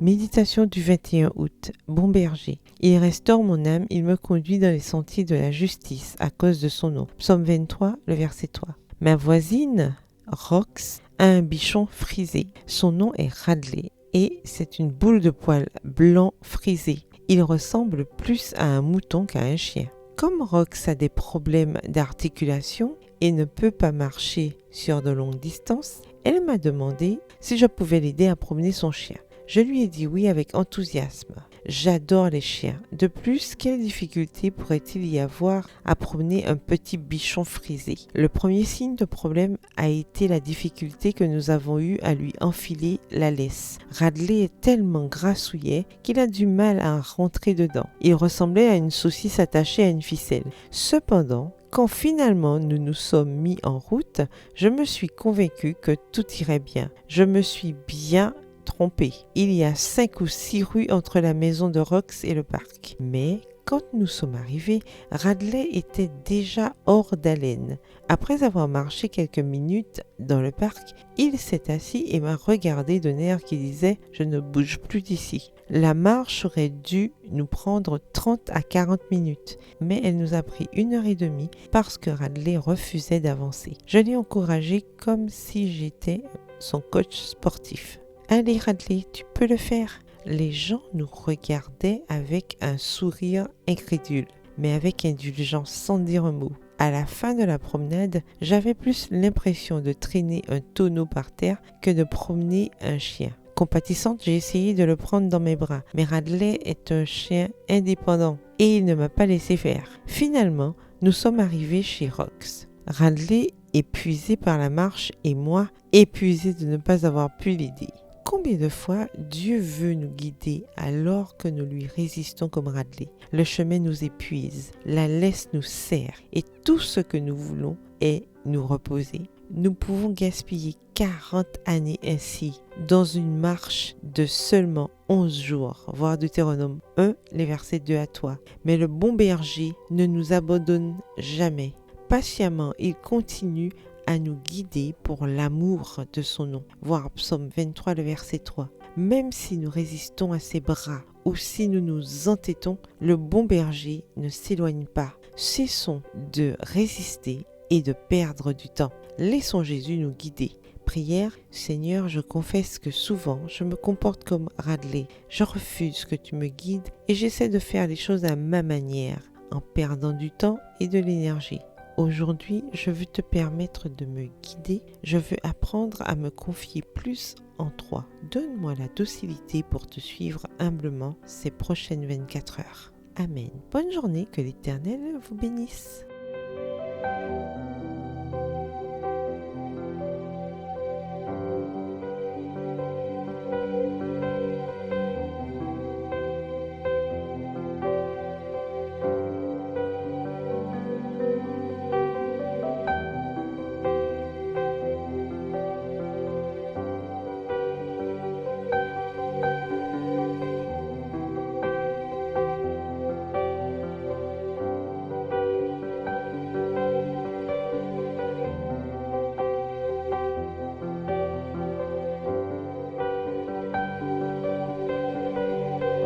Méditation du 21 août. Bon berger. Il restaure mon âme, il me conduit dans les sentiers de la justice à cause de son nom. Psaume 23, le verset 3. Ma voisine, Rox, a un bichon frisé. Son nom est Radley et c'est une boule de poils blanc frisé. Il ressemble plus à un mouton qu'à un chien. Comme Rox a des problèmes d'articulation et ne peut pas marcher sur de longues distances, elle m'a demandé si je pouvais l'aider à promener son chien. Je lui ai dit oui avec enthousiasme. J'adore les chiens. De plus, quelle difficulté pourrait-il y avoir à promener un petit bichon frisé? Le premier signe de problème a été la difficulté que nous avons eue à lui enfiler la laisse. Radley est tellement grassouillet qu'il a du mal à rentrer dedans. Il ressemblait à une saucisse attachée à une ficelle. Cependant, quand finalement nous nous sommes mis en route, je me suis convaincue que tout irait bien. Je me suis bien trompé. Il y a 5 ou 6 rues entre la maison de Rox et le parc. Mais quand nous sommes arrivés, Radley était déjà hors d'haleine. Après avoir marché quelques minutes dans le parc, il s'est assis et m'a regardé d'un air qui disait « Je ne bouge plus d'ici ». La marche aurait dû nous prendre 30 à 40 minutes, mais elle nous a pris 1h30 parce que Radley refusait d'avancer. Je l'ai encouragé comme si j'étais son coach sportif. Allez Radley, tu peux le faire. Les gens nous regardaient avec un sourire incrédule, mais avec indulgence sans dire un mot. À la fin de la promenade, j'avais plus l'impression de traîner un tonneau par terre que de promener un chien. Compatissante, j'ai essayé de le prendre dans mes bras, mais Radley est un chien indépendant et il ne m'a pas laissé faire. Finalement, nous sommes arrivés chez Rox. Radley, épuisé par la marche, et moi, épuisé de ne pas avoir pu l'aider. Combien de fois Dieu veut nous guider alors que nous lui résistons comme Radley? Le chemin nous épuise, la laisse nous serre et tout ce que nous voulons est nous reposer. Nous pouvons gaspiller 40 années ainsi dans une marche de seulement 11 jours, voir Deutéronome 1, les versets 2 à 3. Mais le bon berger ne nous abandonne jamais. Patiemment, il continue à nous guider pour l'amour de son nom. Voir Psaume 23, le verset 3. Même si nous résistons à ses bras ou si nous nous entêtons, le bon berger ne s'éloigne pas. Cessons de résister et de perdre du temps. Laissons Jésus nous guider. Prière, Seigneur, je confesse que souvent je me comporte comme Radley. Je refuse que tu me guides et j'essaie de faire les choses à ma manière, en perdant du temps et de l'énergie. Aujourd'hui, je veux te permettre de me guider. Je veux apprendre à me confier plus en toi. Donne-moi la docilité pour te suivre humblement ces prochaines 24 heures. Amen. Bonne journée, que l'Éternel vous bénisse.